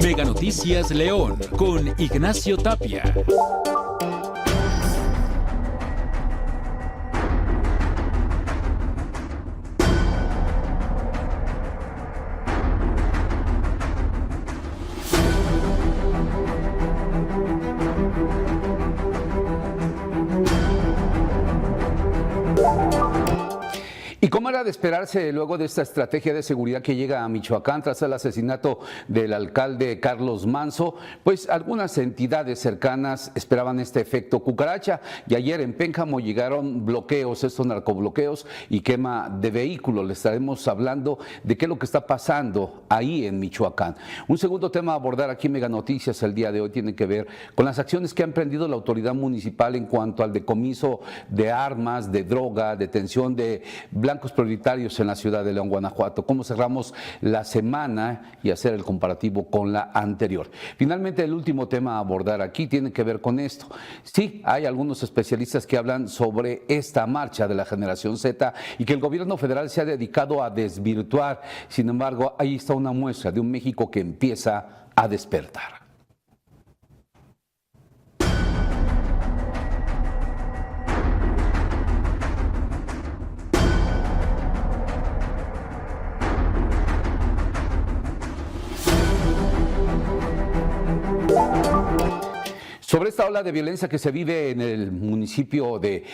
Mega Noticias León con Ignacio Tapia. Y como era de esperarse luego de esta estrategia de seguridad que llega a Michoacán tras el asesinato del alcalde Carlos Manzo, pues algunas entidades cercanas esperaban este efecto cucaracha y ayer en Pénjamo llegaron bloqueos, estos narcobloqueos y quema de vehículos. Le estaremos hablando de qué es lo que está pasando ahí en Michoacán. Un segundo tema a abordar aquí en Mega Noticias el día de hoy tiene que ver con las acciones que ha emprendido la autoridad municipal en cuanto al decomiso de armas, de droga, detención de blancos prioritarios en la ciudad de León, Guanajuato. Cómo cerramos la semana y hacer el comparativo con la anterior. Finalmente, el último tema a abordar aquí tiene que ver con esto. Sí, hay algunos especialistas que hablan sobre esta marcha de la generación Z y que el gobierno federal se ha dedicado a desvirtuar. Sin embargo, ahí está una muestra de un México que empieza a despertar. Sobre esta ola de violencia que se vive en el municipio de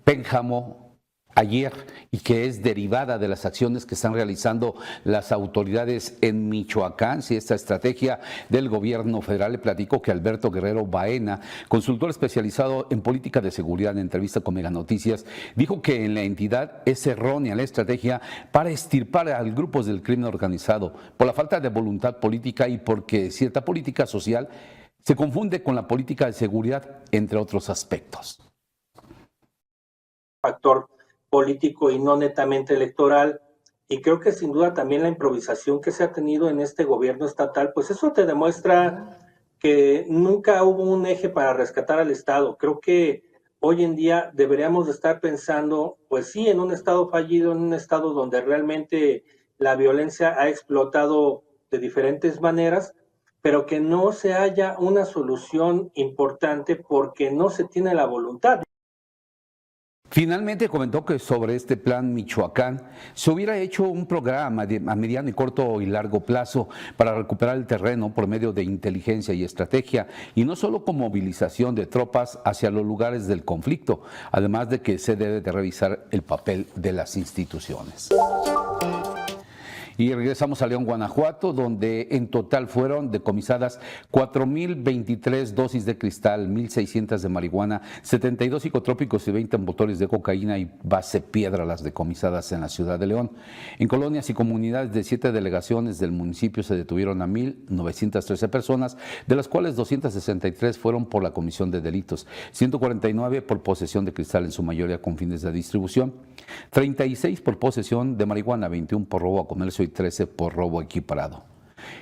Pénjamo ayer y que es derivada de las acciones que están realizando las autoridades en Michoacán, si esta estrategia del gobierno federal, le platico que Alberto Guerrero Baena, consultor especializado en política de seguridad, en entrevista con Mega Noticias, dijo que en la entidad es errónea la estrategia para extirpar a grupos del crimen organizado por la falta de voluntad política y porque cierta política social se confunde con la política de seguridad, entre otros aspectos. Factor político y no netamente electoral, y creo que sin duda también la improvisación que se ha tenido en este gobierno estatal, pues eso te demuestra que nunca hubo un eje para rescatar al Estado. Creo que hoy en día deberíamos de estar pensando, pues sí, en un Estado fallido, en un Estado donde realmente la violencia ha explotado de diferentes maneras, pero que no se haya una solución importante porque no se tiene la voluntad. Finalmente comentó que sobre este plan Michoacán se hubiera hecho un programa a mediano y corto y largo plazo para recuperar el terreno por medio de inteligencia y estrategia y no solo con movilización de tropas hacia los lugares del conflicto, además de que se debe de revisar el papel de las instituciones. Y regresamos a León, Guanajuato, donde en total fueron decomisadas 4,023 dosis de cristal, 1,600 de marihuana, 72 psicotrópicos y 20 motores de cocaína y base piedra, las decomisadas en la ciudad de León. En colonias y comunidades de 7 delegaciones del municipio se detuvieron a 1,913 personas, de las cuales 263 fueron por la comisión de delitos, 149 por posesión de cristal, en su mayoría con fines de distribución, 36 por posesión de marihuana, 21 por robo a comercio y 13 por robo equiparado.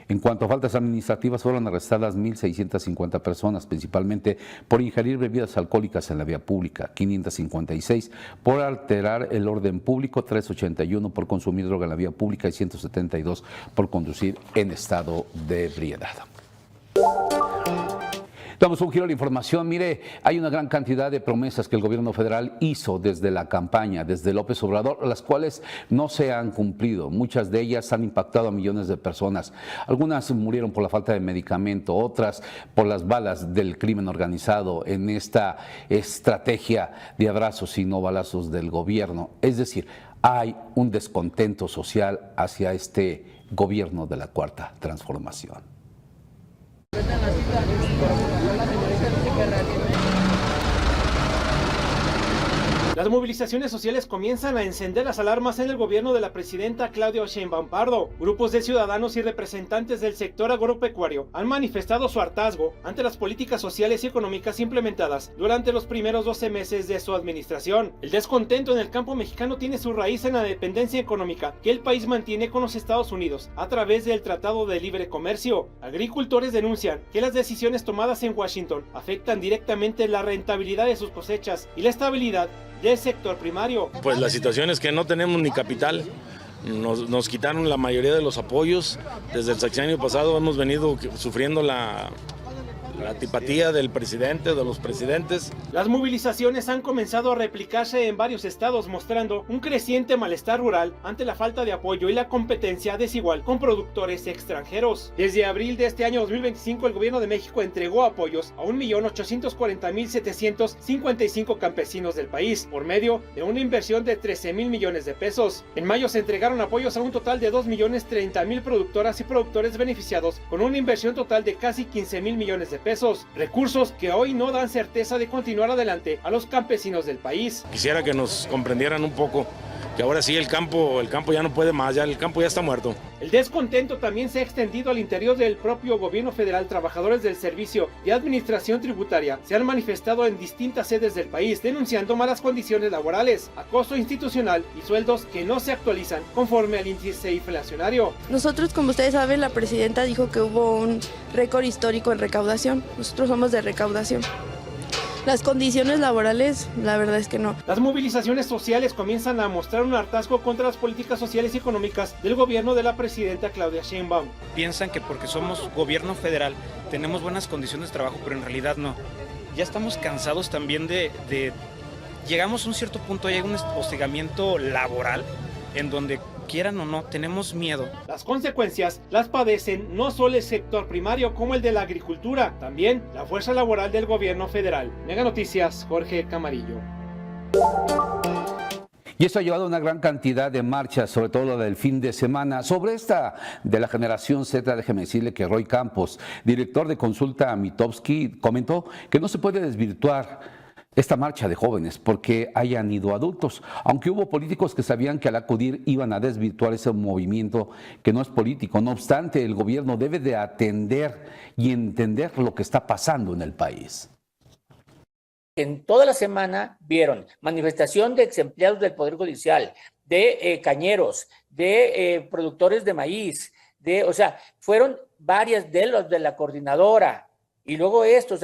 En cuanto a faltas administrativas, fueron arrestadas 1,650 personas, principalmente por ingerir bebidas alcohólicas en la vía pública, 556 por alterar el orden público, 381 por consumir droga en la vía pública y 172 por conducir en estado de ebriedad. Damos un giro a la información. Mire, hay una gran cantidad de promesas que el gobierno federal hizo desde la campaña, desde López Obrador, las cuales no se han cumplido. Muchas de ellas han impactado a millones de personas. Algunas murieron por la falta de medicamento, otras por las balas del crimen organizado en esta estrategia de abrazos y no balazos del gobierno. Es decir, hay un descontento social hacia este gobierno de la Cuarta Transformación. Las movilizaciones sociales comienzan a encender las alarmas en el gobierno de la presidenta Claudia Sheinbaum Pardo. Grupos de ciudadanos y representantes del sector agropecuario han manifestado su hartazgo ante las políticas sociales y económicas implementadas durante los primeros 12 meses de su administración. El descontento en el campo mexicano tiene su raíz en la dependencia económica que el país mantiene con los Estados Unidos a través del Tratado de Libre Comercio. Agricultores denuncian que las decisiones tomadas en Washington afectan directamente la rentabilidad de sus cosechas y la estabilidad del sector primario. Pues la situación es que no tenemos ni capital Nos quitaron la mayoría de los apoyos. Desde el sexenio pasado hemos venido sufriendo la antipatía del presidente, de los presidentes. Las movilizaciones han comenzado a replicarse en varios estados, mostrando un creciente malestar rural ante la falta de apoyo y la competencia desigual con productores extranjeros. Desde abril de este año 2025, el gobierno de México entregó apoyos a 1.840.755 campesinos del país, por medio de una inversión de 13,000 millones de pesos. En mayo se entregaron apoyos a un total de 2.030.000 productoras y productores beneficiados, con una inversión total de casi 15,000 millones de pesos. Recursos que hoy no dan certeza de continuar adelante a los campesinos del país. Quisiera que nos comprendieran un poco que ahora sí el campo ya no puede más, ya el campo ya está muerto. El descontento también se ha extendido al interior del propio gobierno federal. Trabajadores del Servicio de Administración Tributaria se han manifestado en distintas sedes del país, denunciando malas condiciones laborales, acoso institucional y sueldos que no se actualizan conforme al índice inflacionario. Nosotros, como ustedes saben, la presidenta dijo que hubo un récord histórico en recaudación. Nosotros somos de recaudación. Las condiciones laborales, la verdad es que no. Las movilizaciones sociales comienzan a mostrar un hartazgo contra las políticas sociales y económicas del gobierno de la presidenta Claudia Sheinbaum. Piensan que porque somos gobierno federal tenemos buenas condiciones de trabajo, pero en realidad no. Ya estamos cansados también llegamos a un cierto punto, hay un hostigamiento laboral en donde, quieran o no, tenemos miedo. Las consecuencias las padecen no solo el sector primario como el de la agricultura, también la fuerza laboral del gobierno federal. Mega Noticias, Jorge Camarillo. Y esto ha llevado a una gran cantidad de marchas, sobre todo la del fin de semana. Sobre esta de la generación Z, déjeme decirle que Roy Campos, director de Consulta Mitofsky, comentó que no se puede desvirtuar esta marcha de jóvenes porque hayan ido adultos, aunque hubo políticos que sabían que al acudir iban a desvirtuar ese movimiento que no es político. No obstante, el gobierno debe de atender y entender lo que está pasando en el país. En toda la semana vieron manifestación de ex empleados del Poder Judicial, de cañeros, de productores de maíz, fueron varias de los de la coordinadora y luego esto,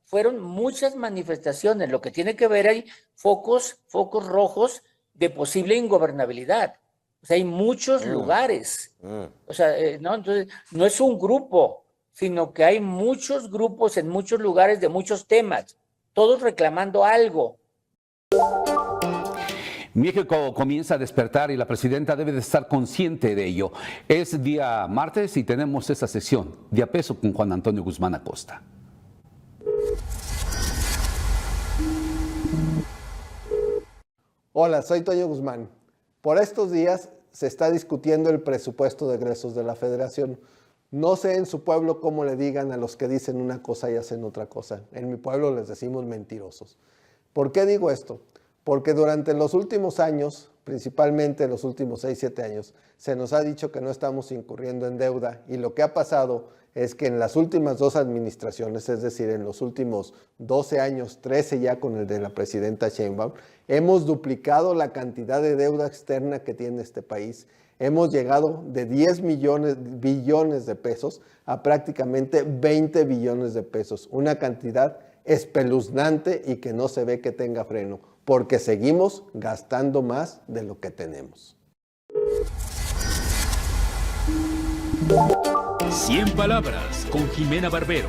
fueron muchas manifestaciones, lo que tiene que ver hay focos rojos de posible ingobernabilidad. Hay muchos lugares. Entonces, no es un grupo, sino que hay muchos grupos en muchos lugares de muchos temas, todos reclamando algo. México comienza a despertar y la presidenta debe de estar consciente de ello. Es día martes y tenemos esta sesión de A Peso con Juan Antonio Guzmán Acosta. Hola, soy Toño Guzmán. Por estos días se está discutiendo el presupuesto de egresos de la Federación. No sé en su pueblo cómo le digan a los que dicen una cosa y hacen otra cosa. En mi pueblo les decimos mentirosos. ¿Por qué digo esto? Porque durante los últimos años, principalmente los últimos 6-7 años, se nos ha dicho que no estamos incurriendo en deuda y lo que ha pasado es que en las últimas 2 administraciones, es decir, en los últimos 12 años, 13 ya con el de la presidenta Sheinbaum, hemos duplicado la cantidad de deuda externa que tiene este país. Hemos llegado de 10 billones de pesos a prácticamente 20 billones de pesos, una cantidad espeluznante y que no se ve que tenga freno, porque seguimos gastando más de lo que tenemos. 100 palabras con Jimena Barbero.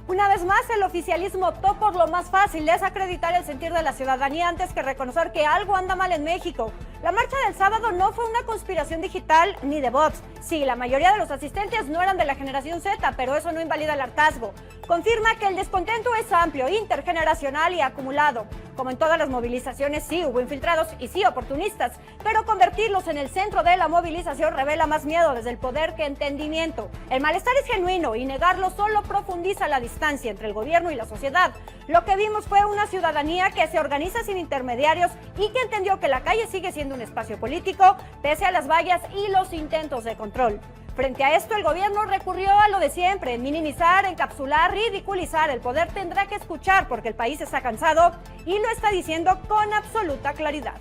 Una vez más, el oficialismo optó por lo más fácil, desacreditar el sentir de la ciudadanía antes que reconocer que algo anda mal en México. La marcha del sábado no fue una conspiración digital ni de bots. Sí, la mayoría de los asistentes no eran de la generación Z, pero eso no invalida el hartazgo. Confirma que el descontento es amplio, intergeneracional y acumulado. Como en todas las movilizaciones, sí hubo infiltrados y sí oportunistas, pero convertirlos en el centro de la movilización revela más miedo desde el poder que entendimiento. El malestar es genuino y negarlo solo profundiza la distancia entre el gobierno y la sociedad. Lo que vimos fue una ciudadanía que se organiza sin intermediarios y que entendió que la calle sigue siendo un espacio político, pese a las vallas y los intentos de control. Frente a esto, el gobierno recurrió a lo de siempre, minimizar, encapsular, ridiculizar. El poder tendrá que escuchar porque el país está cansado y lo está diciendo con absoluta claridad.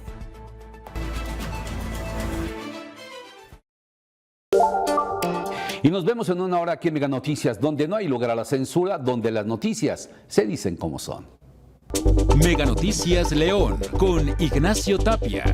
Y nos vemos en una hora aquí en Mega Noticias, donde no hay lugar a la censura, donde las noticias se dicen como son. Mega Noticias León con Ignacio Tapia.